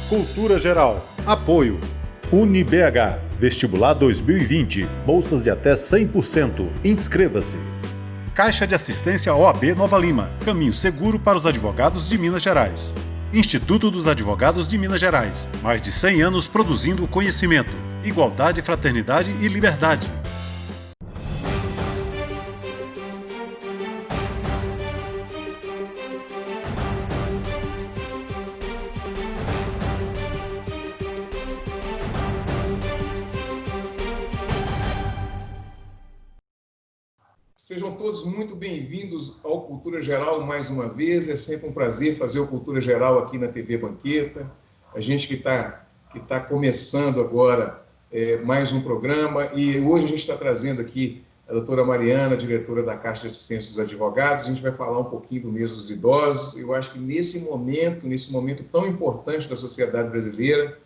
Cultura Geral. Apoio. UniBH. Vestibular 2020. Bolsas de até 100%. Inscreva-se. Caixa de Assistência OAB Nova Lima. Caminho seguro para os advogados de Minas Gerais. Instituto dos Advogados de Minas Gerais. Mais de 100 anos produzindo conhecimento, igualdade, fraternidade e liberdade. Sejam todos muito bem-vindos ao Cultura Geral mais uma vez. É sempre um prazer fazer o Cultura Geral aqui na TV Banqueta. A gente que tá começando agora mais um programa, e hoje a gente está trazendo aqui a doutora Mariana, diretora da Caixa de Assistência dos Advogados. A gente vai falar um pouquinho do mês dos idosos. Eu acho que nesse momento tão importante da sociedade brasileira,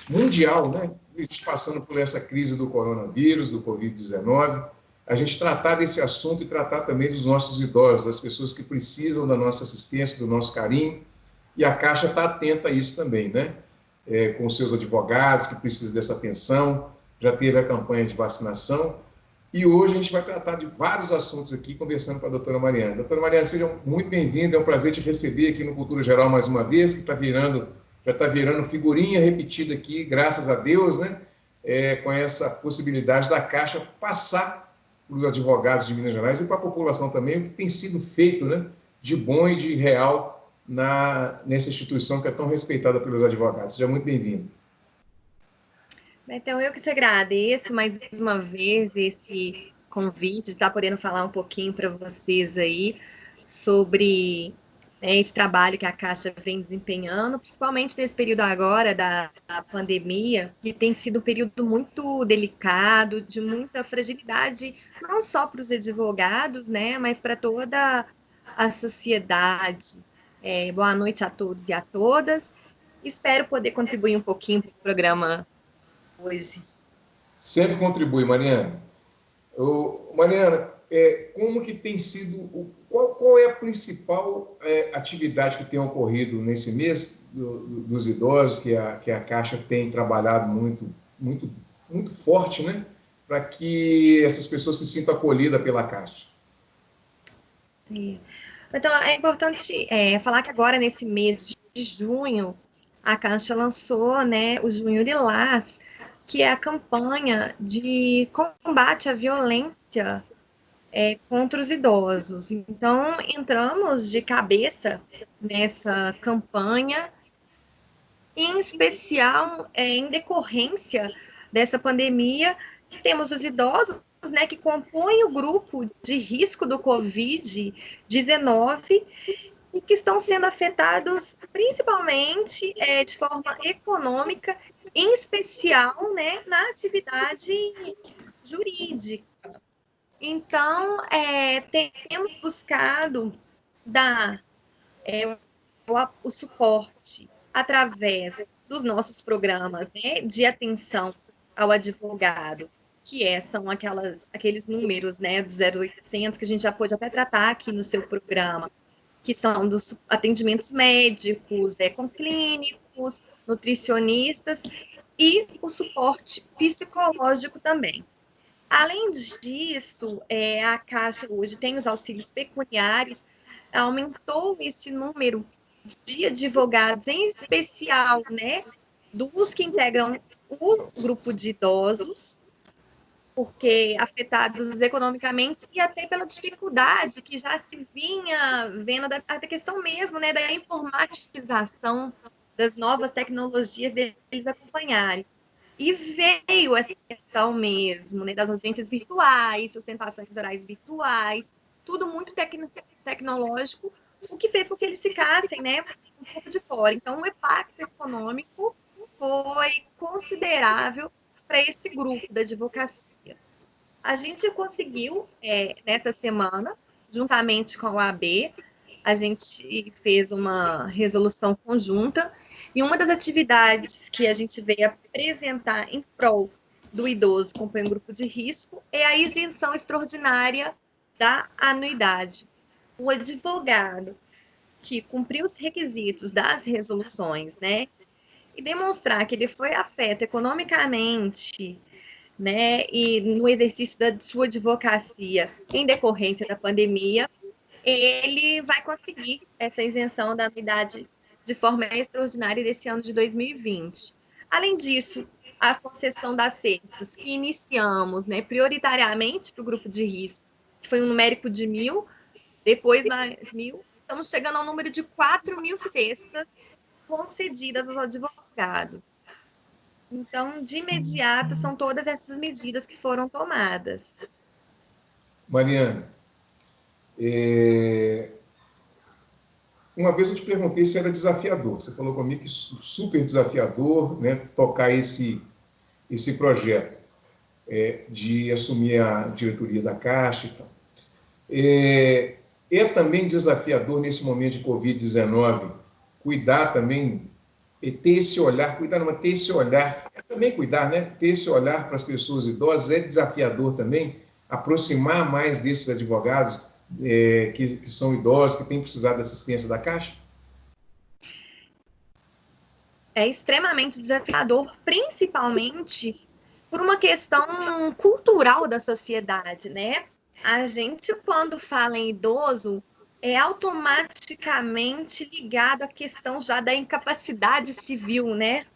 mundial, né? A gente passando por essa crise do coronavírus, do Covid-19, a gente tratar desse assunto e tratar também dos nossos idosos, das pessoas que precisam da nossa assistência, do nosso carinho, e a Caixa está atenta a isso também, né? Com os seus advogados que precisam dessa atenção, já teve a campanha de vacinação, e hoje a gente vai tratar de vários assuntos aqui, conversando com a doutora Mariana. Doutora Mariana, seja muito bem-vinda, é um prazer te receber aqui no Cultura Geral mais uma vez, que já está virando figurinha repetida aqui, graças a Deus, né? Com essa possibilidade da Caixa passar para os advogados de Minas Gerais e para a população também, o que tem sido feito, né, de bom e de real nessa instituição que é tão respeitada pelos advogados. Seja muito bem-vindo. Então, eu que te agradeço mais uma vez esse convite, de estar podendo falar um pouquinho para vocês aí sobre esse trabalho que a Caixa vem desempenhando, principalmente nesse período agora da pandemia, que tem sido um período muito delicado, de muita fragilidade, não só para os advogados, né, mas para toda a sociedade. Boa noite a todos e a todas. Espero poder contribuir um pouquinho para o programa hoje. Sempre contribui, Mariana. Mariana, como que tem sido, qual é a principal atividade que tem ocorrido nesse mês dos idosos, que a Caixa tem trabalhado muito forte, né, para que essas pessoas se sintam acolhidas pela Caixa? Então, é importante falar que agora, nesse mês de junho, a Caixa lançou, né, o Junho Lilás, que é a campanha de combate à violência contra os idosos. Então, entramos de cabeça nessa campanha, em especial em decorrência dessa pandemia, que temos os idosos, né, que compõem o grupo de risco do Covid-19 e que estão sendo afetados principalmente de forma econômica, em especial, né, na atividade jurídica. Então, temos buscado dar o suporte através dos nossos programas, né, de atenção ao advogado, que são aqueles números, né, do 0800, que a gente já pôde até tratar aqui no seu programa, que são dos atendimentos médicos, com clínicos, nutricionistas e o suporte psicológico também. Além disso, a Caixa hoje tem os auxílios pecuniários, aumentou esse número de advogados, em especial, né, dos que integram o grupo de idosos, porque afetados economicamente e até pela dificuldade que já se vinha vendo da questão mesmo, né, da informatização das novas tecnologias deles acompanharem. E veio essa questão mesmo, né, das audiências virtuais, sustentações orais virtuais, tudo muito tecnológico, o que fez com que eles ficassem, né, um pouco de fora. Então, o impacto econômico foi considerável para esse grupo da advocacia. A gente conseguiu, nessa semana, juntamente com a OAB, a gente fez uma resolução conjunta, e uma das atividades que a gente veio apresentar em prol do idoso com um grupo de risco é a isenção extraordinária da anuidade. O advogado que cumpriu os requisitos das resoluções, né, e demonstrar que ele foi afeto economicamente, né, e no exercício da sua advocacia em decorrência da pandemia, ele vai conseguir essa isenção da anuidade de forma extraordinária desse ano de 2020. Além disso, a concessão das cestas, que iniciamos, né, prioritariamente para o grupo de risco, que foi um numérico de 1.000, depois mais 1.000, estamos chegando ao número de 4.000 cestas concedidas aos advogados. Então, de imediato, são todas essas medidas que foram tomadas. Mariana, uma vez eu te perguntei se era desafiador. Você falou comigo que super desafiador, né, tocar esse projeto de assumir a diretoria da Caixa e tal. É também desafiador nesse momento de Covid-19 cuidar também, ter esse olhar, cuidar, não, mas ter esse olhar, também cuidar, né? Ter esse olhar para as pessoas idosas é desafiador também, aproximar mais desses advogados que são idosos, que têm precisado da assistência da Caixa? É extremamente desafiador, principalmente por uma questão cultural da sociedade, né? A gente, quando fala em idoso, é automaticamente ligado à questão já da incapacidade civil, né?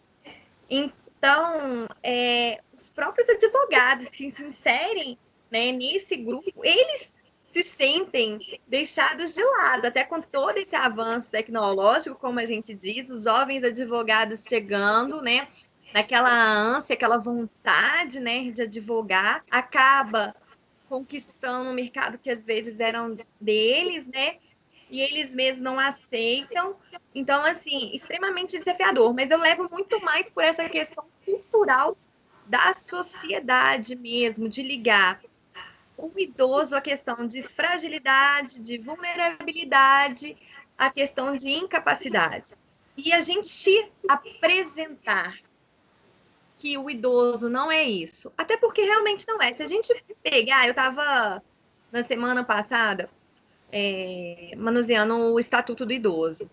Então, os próprios advogados que se inserem, né, nesse grupo, eles se sentem deixados de lado, até com todo esse avanço tecnológico, como a gente diz, os jovens advogados chegando, né, naquela ânsia, aquela vontade, né, de advogar, acaba conquistando um mercado que às vezes eram deles, né, e eles mesmos não aceitam. Então, assim, extremamente desafiador, mas eu levo muito mais por essa questão cultural da sociedade mesmo, de ligar o idoso à questão de fragilidade, de vulnerabilidade, à questão de incapacidade. E a gente apresentar que o idoso não é isso, até porque realmente não é. Se a gente pegar, eu estava na semana passada manuseando o Estatuto do Idoso.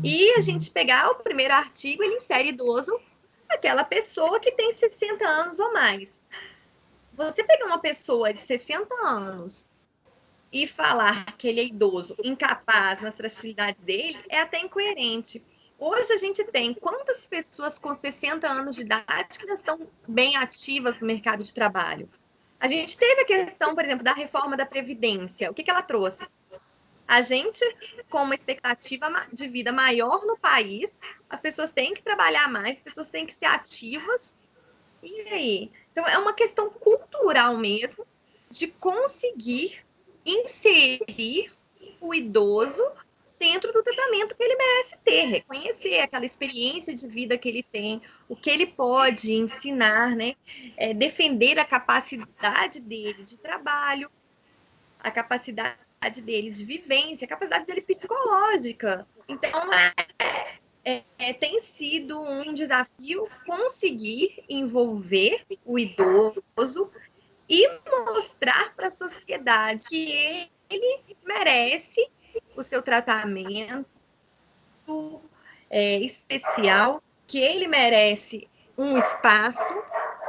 E a gente pegar o primeiro artigo, ele insere idoso, aquela pessoa que tem 60 anos ou mais. Você pegar uma pessoa de 60 anos e falar que ele é idoso, incapaz nas fragilidades dele, é até incoerente. Hoje a gente tem quantas pessoas com 60 anos de idade que já estão bem ativas no mercado de trabalho? A gente teve a questão, por exemplo, da reforma da Previdência. O que ela trouxe? A gente, com uma expectativa de vida maior no país, as pessoas têm que trabalhar mais, as pessoas têm que ser ativas. E aí? Então, é uma questão cultural mesmo de conseguir inserir o idoso dentro do tratamento que ele merece ter, reconhecer aquela experiência de vida que ele tem, o que ele pode ensinar, né? Defender a capacidade dele de trabalho, a capacidade dele de vivência, a capacidade dele psicológica. Então, tem sido um desafio conseguir envolver o idoso e mostrar para a sociedade que ele merece o seu tratamento especial, que ele merece um espaço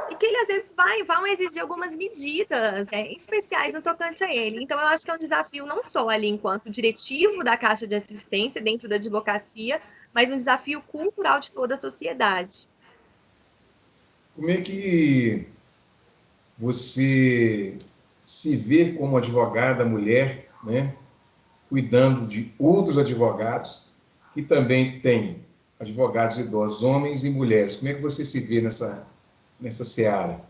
e que ele às vezes vão exigir algumas medidas especiais no tocante a ele. Então, eu acho que é um desafio não só ali enquanto diretivo da Caixa de Assistência dentro da advocacia, mas um desafio cultural de toda a sociedade. Como é que você se vê como advogada mulher, né, cuidando de outros advogados que também têm advogados idosos, homens e mulheres? Como é que você se vê nessa seara?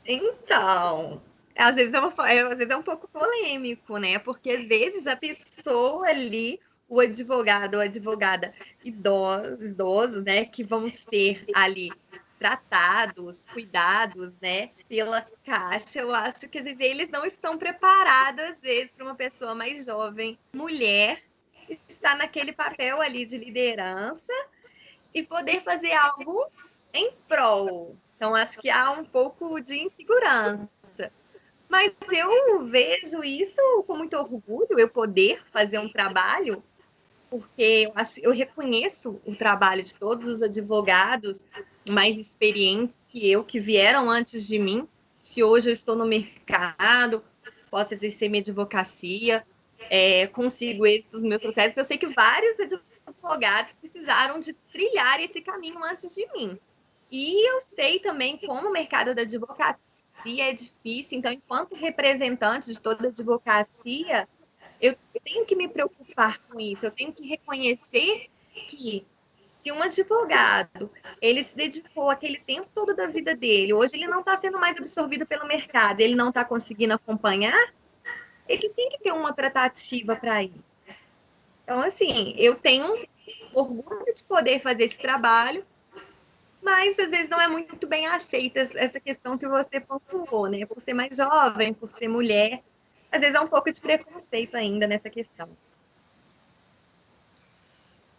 Então, às vezes é um pouco polêmico, né? Porque às vezes a pessoa ali, o advogado ou advogada idosos, né, que vão ser ali tratados, cuidados, né, pela Caixa, eu acho que às vezes eles não estão preparados, às vezes, para uma pessoa mais jovem, mulher, estar naquele papel ali de liderança e poder fazer algo em prol. Então, acho que há um pouco de insegurança. Mas eu vejo isso com muito orgulho, eu poder fazer um trabalho porque eu reconheço o trabalho de todos os advogados mais experientes que vieram antes de mim. Se hoje eu estou no mercado, posso exercer minha advocacia, consigo êxito nos meus processos, eu sei que vários advogados precisaram de trilhar esse caminho antes de mim. E eu sei também como o mercado da advocacia é difícil, então, enquanto representante de toda a advocacia, eu tenho que me preocupar com isso, eu tenho que reconhecer que se um advogado, ele se dedicou aquele tempo todo da vida dele, hoje ele não está sendo mais absorvido pelo mercado, ele não está conseguindo acompanhar, ele tem que ter uma tratativa para isso. Então, assim, eu tenho orgulho de poder fazer esse trabalho, mas às vezes não é muito bem aceita essa questão que você pontuou, né? Por ser mais jovem, por ser mulher, às vezes é um pouco de preconceito ainda nessa questão.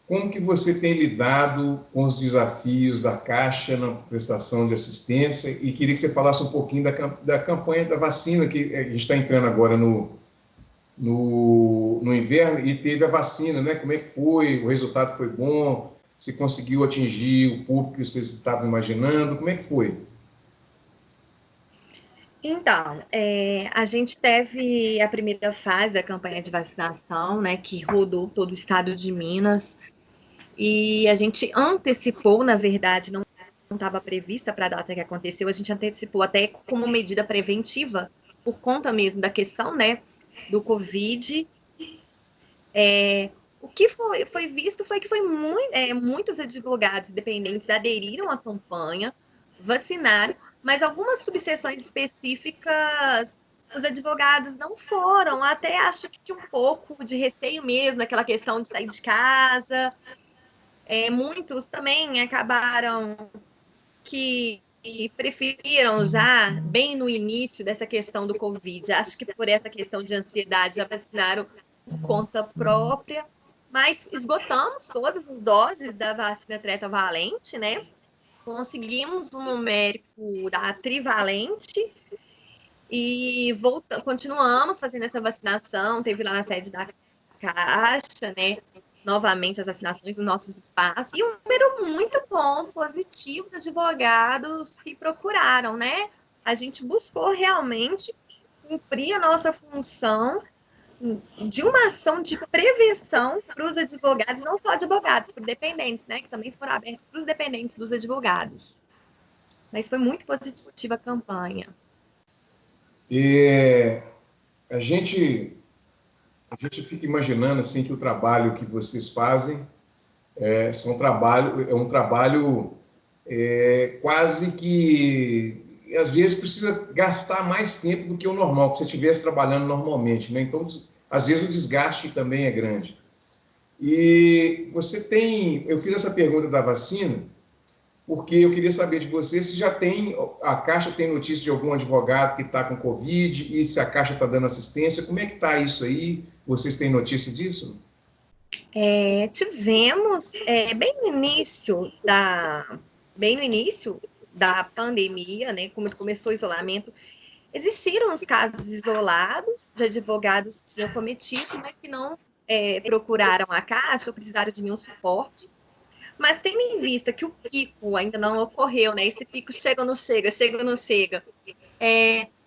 Como que você tem lidado com os desafios da Caixa na prestação de assistência? E queria que você falasse um pouquinho da campanha da vacina, que a gente está entrando agora no inverno e teve a vacina, né? Como é que foi? O resultado foi bom? Você conseguiu atingir o público que vocês estavam imaginando? Como é que foi? Então, a gente teve a primeira fase da campanha de vacinação, né, que rodou todo o estado de Minas, e a gente antecipou, na verdade, não estava prevista para a data que aconteceu, a gente antecipou até como medida preventiva, por conta mesmo da questão, né, do Covid. O que foi visto foi que muitos advogados independentes aderiram à campanha, vacinaram, mas algumas subseções específicas os advogados não foram, até acho que um pouco de receio mesmo, aquela questão de sair de casa. Muitos também acabaram que preferiram já bem no início dessa questão do Covid. Acho que por essa questão de ansiedade já vacinaram por conta própria, mas esgotamos todas as doses da vacina tetravalente, né? Conseguimos um numérico da trivalente e continuamos fazendo essa vacinação. Teve lá na sede da Caixa, né? Novamente as vacinações nos nossos espaços, e um número muito bom, positivo, de advogados que procuraram, né? A gente buscou realmente cumprir a nossa função de uma ação de prevenção para os advogados, não só advogados, para os dependentes, né? Que também foram abertos para os dependentes dos advogados. Mas foi muito positiva a campanha. E a gente fica imaginando assim que o trabalho que vocês fazem é um trabalho quase que às vezes precisa gastar mais tempo do que o normal, que você estivesse trabalhando normalmente, né? Então, às vezes o desgaste também é grande. E eu fiz essa pergunta da vacina porque eu queria saber de você se a Caixa tem notícia de algum advogado que está com Covid e se a Caixa está dando assistência. Como é que está isso aí? Vocês têm notícia disso? Tivemos, bem no início da pandemia, né, como começou o isolamento, existiram os casos isolados de advogados que tinham cometido, mas que não procuraram a Caixa ou precisaram de nenhum suporte. Mas tendo em vista que o pico ainda não ocorreu, né, esse pico chega ou não chega, chega ou não chega,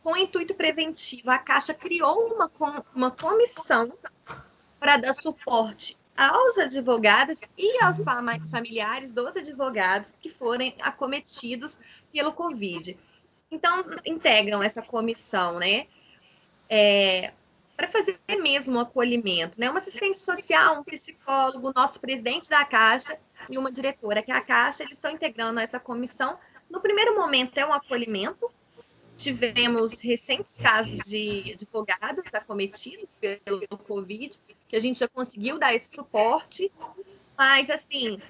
com o intuito preventivo, a Caixa criou uma comissão para dar suporte aos advogados e aos familiares dos advogados que forem acometidos pelo Covid. Então, integram essa comissão, né? Para fazer mesmo o acolhimento, né? Uma assistente social, um psicólogo, nosso presidente da Caixa e uma diretora, que é a Caixa, eles estão integrando essa comissão. No primeiro momento, é um acolhimento. Tivemos recentes casos de advogados acometidos pelo Covid, que a gente já conseguiu dar esse suporte, mas, assim,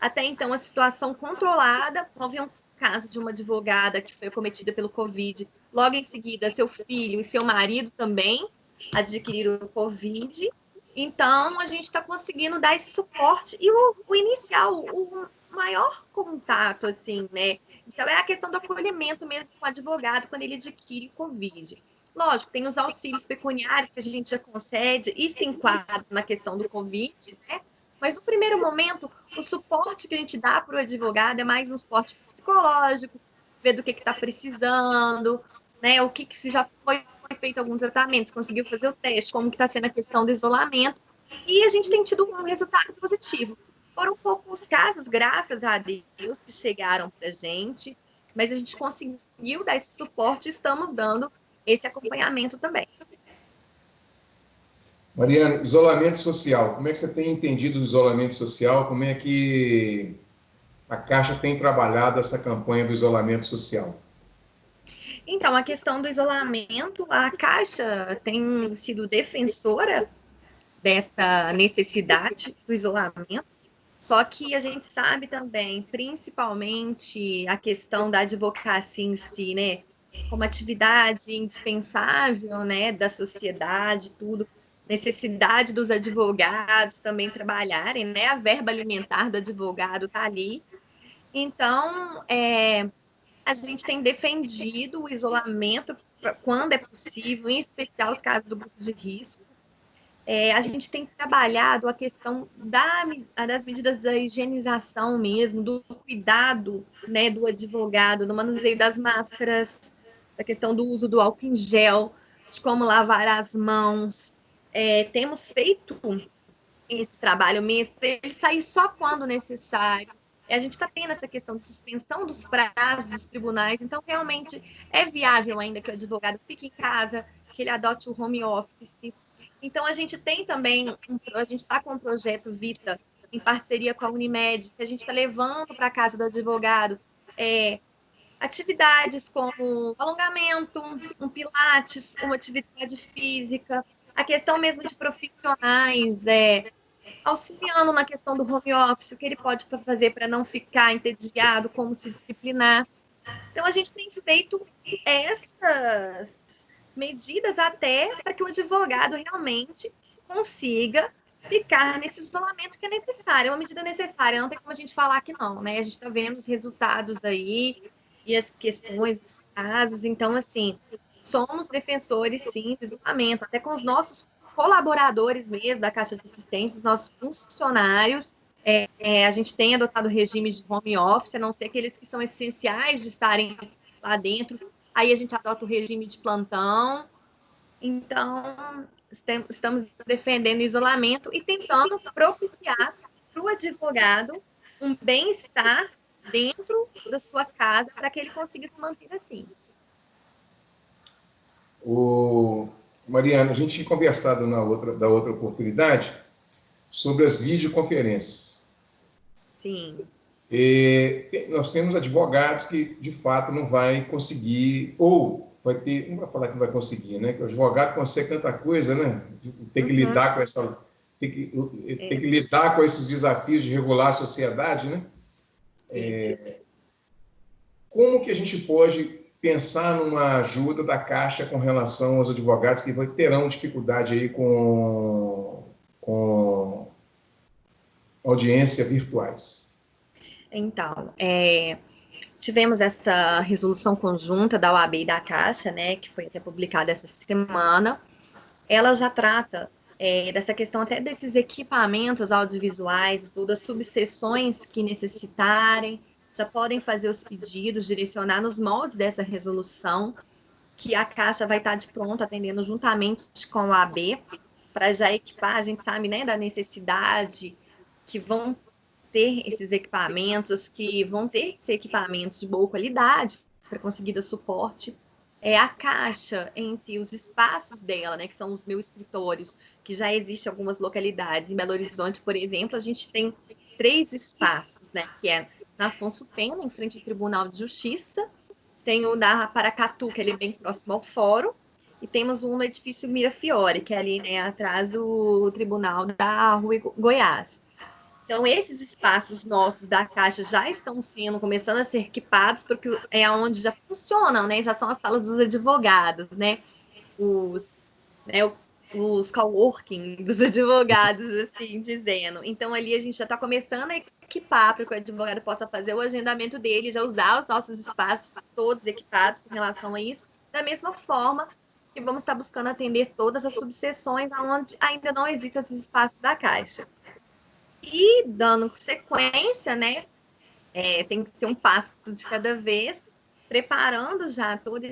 até então a situação controlada. Houve um caso de uma advogada que foi acometida pelo Covid, logo em seguida seu filho e seu marido também adquiriram o Covid, então a gente está conseguindo dar esse suporte, e o inicial, o maior contato, assim, né, isso é a questão do acolhimento mesmo com o advogado quando ele adquire Covid. Lógico, tem os auxílios pecuniários que a gente já concede e se enquadra na questão do Covid, né? Mas no primeiro momento, o suporte que a gente dá para o advogado é mais um suporte psicológico, ver do que está precisando, né? O que se já foi feito algum tratamento, se conseguiu fazer o teste, como que está sendo a questão do isolamento. E a gente tem tido um resultado positivo. Foram poucos casos, graças a Deus, que chegaram para a gente, mas a gente conseguiu dar esse suporte e estamos dando esse acompanhamento também. Mariana, isolamento social. Como é que você tem entendido o isolamento social? Como é que a Caixa tem trabalhado essa campanha do isolamento social? Então, a questão do isolamento, a Caixa tem sido defensora dessa necessidade do isolamento, só que a gente sabe também, principalmente, a questão da advocacia em si, né? Como atividade indispensável, né, da sociedade, tudo, necessidade dos advogados também trabalharem, né? A verba alimentar do advogado está ali. Então, a gente tem defendido o isolamento quando é possível, em especial os casos do grupo de risco. A gente tem trabalhado a questão das medidas da higienização mesmo, do cuidado, né, do advogado, do manuseio das máscaras, da questão do uso do álcool em gel, de como lavar as mãos. Temos feito esse trabalho mesmo para ele sair só quando necessário. A gente está tendo essa questão de suspensão dos prazos dos tribunais, então realmente é viável ainda que o advogado fique em casa, que ele adote o home office. Então a gente tem também, a gente está com o projeto Vita, em parceria com a Unimed, que a gente está levando para a casa do advogado atividades como alongamento, um pilates, uma atividade física, a questão mesmo de profissionais, auxiliando na questão do home office, o que ele pode fazer para não ficar entediado, como se disciplinar. Então, a gente tem feito essas medidas até para que o advogado realmente consiga ficar nesse isolamento que é necessário, é uma medida necessária, não tem como a gente falar que não, né? A gente está vendo os resultados aí e as questões, os casos, então, assim, somos defensores, sim, do isolamento, até com os nossos colaboradores mesmo da Caixa de Assistência, os nossos funcionários, a gente tem adotado regime de home office, a não ser aqueles que são essenciais de estarem lá dentro, aí a gente adota o regime de plantão. Então, estamos defendendo o isolamento e tentando propiciar para o advogado um bem-estar dentro da sua casa para que ele consiga se manter assim. Mariana, a gente tinha conversado da outra oportunidade sobre as videoconferências. Sim. Nós temos advogados que, de fato, não vai conseguir, ou vai ter, não vai falar que não vai conseguir, né? Que o advogado consegue tanta coisa, né? Tem que lidar com essa, tem que lidar com esses desafios de regular a sociedade, né? Como que a gente pode pensar numa ajuda da Caixa com relação aos advogados que terão dificuldade aí com audiência virtuais? Então, tivemos essa resolução conjunta da OAB e da Caixa, né, que foi até publicada essa semana. Ela já trata dessa questão até desses equipamentos audiovisuais, todas as subseções que necessitarem, já podem fazer os pedidos, direcionar nos moldes dessa resolução, que a Caixa vai estar de pronto atendendo juntamente com a OAB, para já equipar, a gente sabe, né, da necessidade que vão ter esses equipamentos, que vão ter que ser equipamentos de boa qualidade para conseguir dar suporte. A Caixa em si, os espaços dela, né, que são os meus escritórios, que já existem em algumas localidades. Em Belo Horizonte, por exemplo, a gente tem 3 espaços, né, que é na Afonso Pena, em frente ao Tribunal de Justiça, tem o da Paracatu, que é ali bem próximo ao fórum, e temos um no edifício Mirafiore, que é ali, né, atrás do Tribunal da Rua Goiás. Então, esses espaços nossos da Caixa já estão começando a ser equipados, porque é onde já funcionam, né? Já são as salas dos advogados, né? Os coworking dos advogados, assim dizendo. Então, ali a gente já está começando a equipar para que o advogado possa fazer o agendamento dele, já usar os nossos espaços todos equipados com relação a isso, da mesma forma e vamos estar buscando atender todas as subseções onde ainda não existem esses espaços da Caixa. E, dando sequência, né, tem que ser um passo de cada vez, preparando já todo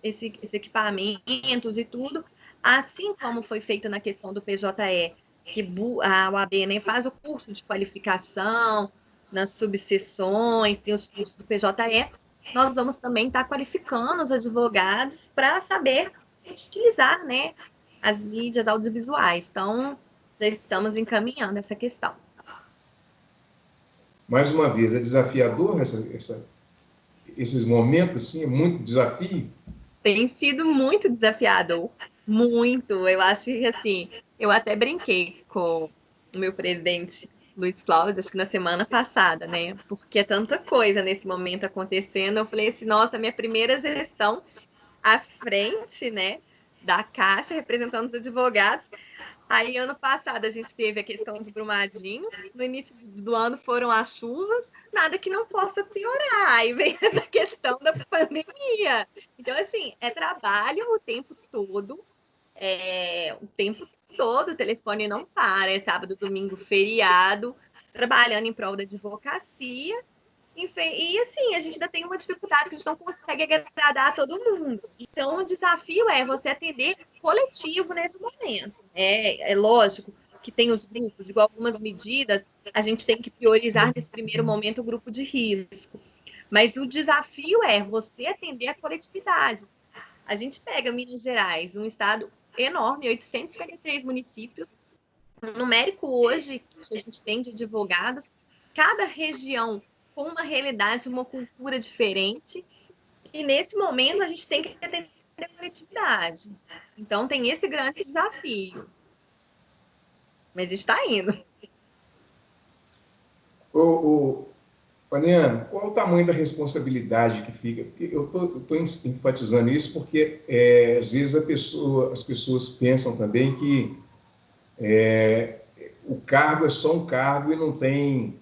esse equipamentos e tudo, assim como foi feito na questão do PJE, que a UAB, né, faz o curso de qualificação nas subseções, tem os cursos do PJE, nós vamos também estar qualificando os advogados para saber utilizar, né, as mídias audiovisuais. Então, já estamos encaminhando essa questão. Mais uma vez, é desafiador esses momentos, sim, é muito desafio? Tem sido muito desafiador, muito. Eu acho que, assim, eu até brinquei com o meu presidente, Luiz Cláudio, acho que na semana passada, né? Porque é tanta coisa nesse momento acontecendo. Eu falei assim, nossa, minha primeira gestão à frente, né, da Caixa, representando os advogados. Aí, ano passado, a gente teve a questão de Brumadinho. No início do ano foram as chuvas. Nada que não possa piorar. Aí vem essa questão da pandemia. Então, assim, é trabalho o tempo todo. O telefone não para. É sábado, domingo, feriado. Trabalhando em prol da advocacia. E assim, a gente ainda tem uma dificuldade que a gente não consegue agradar todo mundo. Então, o desafio é você atender coletivo nesse momento. É lógico que tem os grupos, igual algumas medidas, a gente tem que priorizar nesse primeiro momento o grupo de risco. Mas o desafio é você atender a coletividade. A gente pega Minas Gerais, um estado enorme, 853 municípios, um numérico hoje que a gente tem de advogados, cada região com uma realidade, uma cultura diferente, e nesse momento a gente tem que atender a coletividade. Então tem esse grande desafio. Mas a gente está indo. Faniana, qual é o tamanho da responsabilidade que fica? Eu estou enfatizando isso porque, às vezes, as pessoas pensam também que o cargo é só um cargo e não tem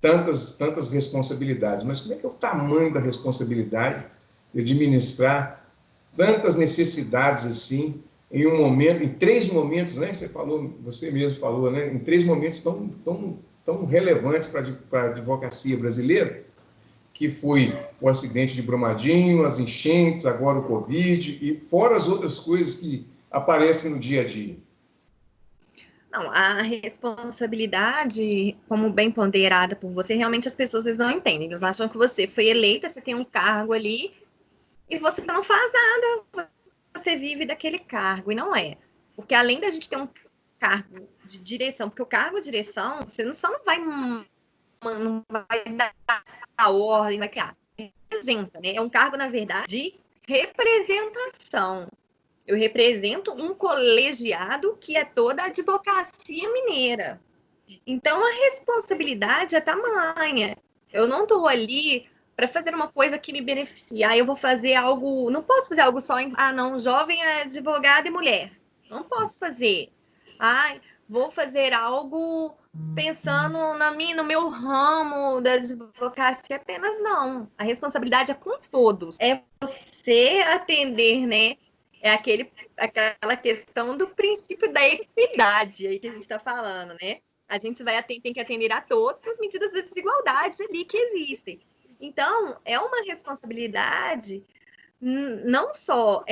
tantas responsabilidades. Mas como é que é o tamanho da responsabilidade de administrar tantas necessidades assim em um momento, em 3 momentos, né? Você mesmo falou, né? Em 3 momentos tão relevantes para a advocacia brasileira, que foi o acidente de Brumadinho, as enchentes, agora o Covid, e fora as outras coisas que aparecem no dia a dia. Não, a responsabilidade, como bem ponderada por você, realmente as pessoas não entendem. Eles acham que você foi eleita, você tem um cargo ali, e você não faz nada, você vive daquele cargo, e não é. Porque além da gente ter um cargo de direção, porque o cargo de direção, você só não vai dar a ordem, vai criar. Representa, né? É um cargo, na verdade, de representação. Eu represento um colegiado que é toda a advocacia mineira. Então, a responsabilidade é tamanha. Eu não estou ali para fazer uma coisa que me beneficie. Eu vou fazer algo... Não posso fazer algo só em... não, jovem é advogada e mulher. Não posso fazer. Vou fazer algo pensando no meu ramo da advocacia apenas, não. A responsabilidade é com todos. É você atender, né? É aquela questão do princípio da equidade aí que a gente está falando, né? A gente tem que atender a todos as medidas das desigualdades ali que existem. Então, é uma responsabilidade, não só,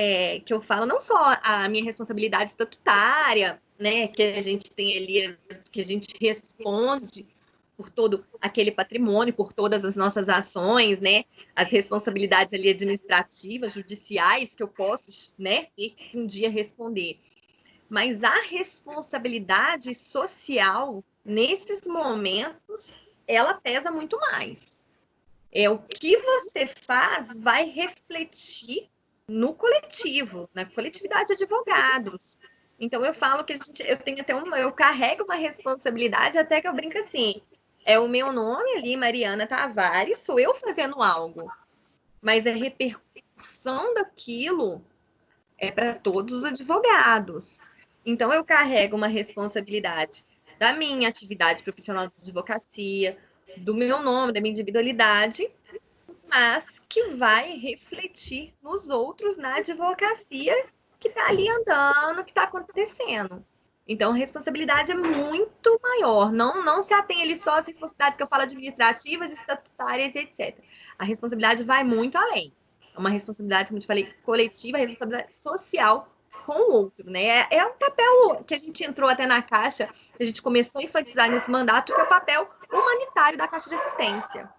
que eu falo, não só a minha responsabilidade estatutária, né, que a gente tem ali, que a gente responde por todo aquele patrimônio, por todas as nossas ações, né, as responsabilidades ali administrativas, judiciais, que eu posso, né, ter que um dia responder. Mas a responsabilidade social, nesses momentos, ela pesa muito mais. O que você faz vai refletir no coletivo, na coletividade de advogados. Então, eu falo que eu carrego uma responsabilidade, até que eu brinco assim, é o meu nome ali, Mariana Tavares, sou eu fazendo algo. Mas a repercussão daquilo é para todos os advogados. Então, eu carrego uma responsabilidade da minha atividade profissional de advocacia, do meu nome, da minha individualidade, mas que vai refletir nos outros na advocacia que está ali andando, que está acontecendo. Então, a responsabilidade é muito maior. Não se atém ali só às responsabilidades que eu falo administrativas, estatutárias e etc. A responsabilidade vai muito além. É uma responsabilidade, como eu te falei, coletiva, a responsabilidade social com o outro, né? É um papel que a gente entrou até na Caixa, que a gente começou a enfatizar nesse mandato, que é o papel humanitário da Caixa de Assistência.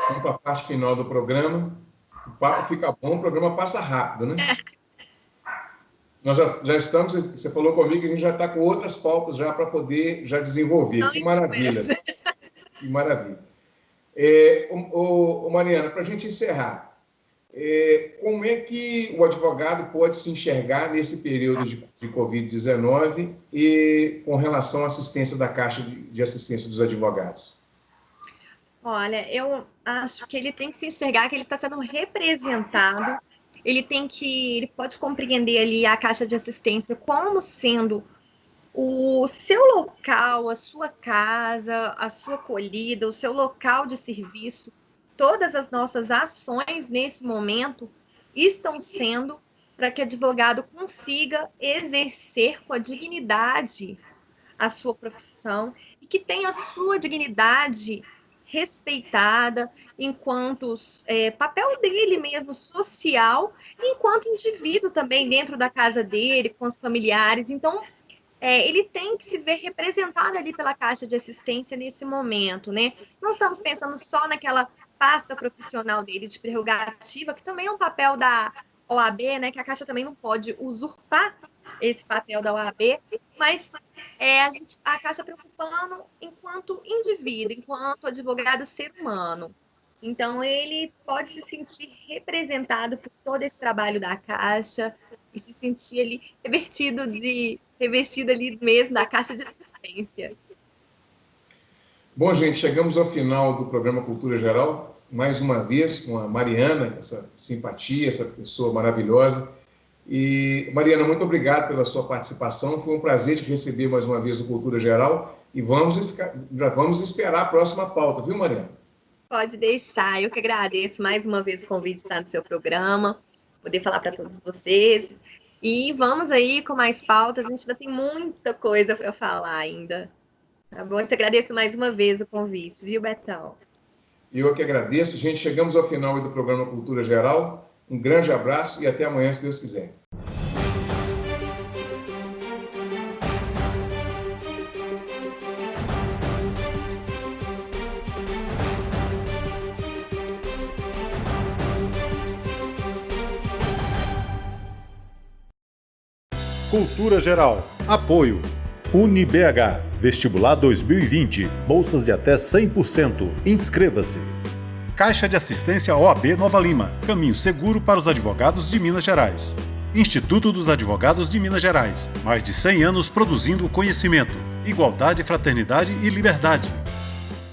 Vamos para a parte final do programa. O papo fica bom, o programa passa rápido, né? Nós já estamos, você falou comigo que a gente já está com outras pautas já para poder já desenvolver. Que maravilha. Que maravilha. Mariana, para a gente encerrar, como é que o advogado pode se enxergar nesse período de Covid-19 e com relação à assistência da Caixa de Assistência dos Advogados? Olha, eu acho que ele tem que se enxergar que ele está sendo representado, ele pode compreender ali a Caixa de Assistência como sendo o seu local, a sua casa, a sua acolhida, o seu local de serviço. Todas as nossas ações nesse momento estão sendo para que o advogado consiga exercer com a dignidade a sua profissão e que tenha a sua dignidade respeitada enquanto papel dele mesmo social, enquanto indivíduo também dentro da casa dele, com os familiares. Então, ele tem que se ver representado ali pela Caixa de Assistência nesse momento, né? Não estamos pensando só naquela pasta profissional dele de prerrogativa, que também é um papel da OAB, né? Que a Caixa também não pode usurpar esse papel da OAB, mas a Caixa preocupando enquanto indivíduo, enquanto advogado ser humano. Então, ele pode se sentir representado por todo esse trabalho da Caixa e se sentir ali revestido ali mesmo da Caixa de Assistência. Bom, gente, chegamos ao final do programa Cultura Geral. Mais uma vez, com a Mariana, essa simpatia, essa pessoa maravilhosa. E, Mariana, muito obrigado pela sua participação. Foi um prazer te receber mais uma vez no Cultura Geral. E já vamos esperar a próxima pauta, viu, Mariana? Pode deixar. Eu que agradeço mais uma vez o convite de estar no seu programa, poder falar para todos vocês. E vamos aí com mais pautas. A gente ainda tem muita coisa para falar ainda. Tá bom? Eu te agradeço mais uma vez o convite, viu, Betão? Eu que agradeço. Gente, chegamos ao final do programa Cultura Geral. Um grande abraço e até amanhã, se Deus quiser. Cultura Geral. Apoio. UniBH. Vestibular 2020. Bolsas de até 100%. Inscreva-se. Caixa de Assistência OAB Nova Lima. Caminho seguro para os advogados de Minas Gerais. Instituto dos Advogados de Minas Gerais. Mais de 100 anos produzindo conhecimento, igualdade, fraternidade e liberdade.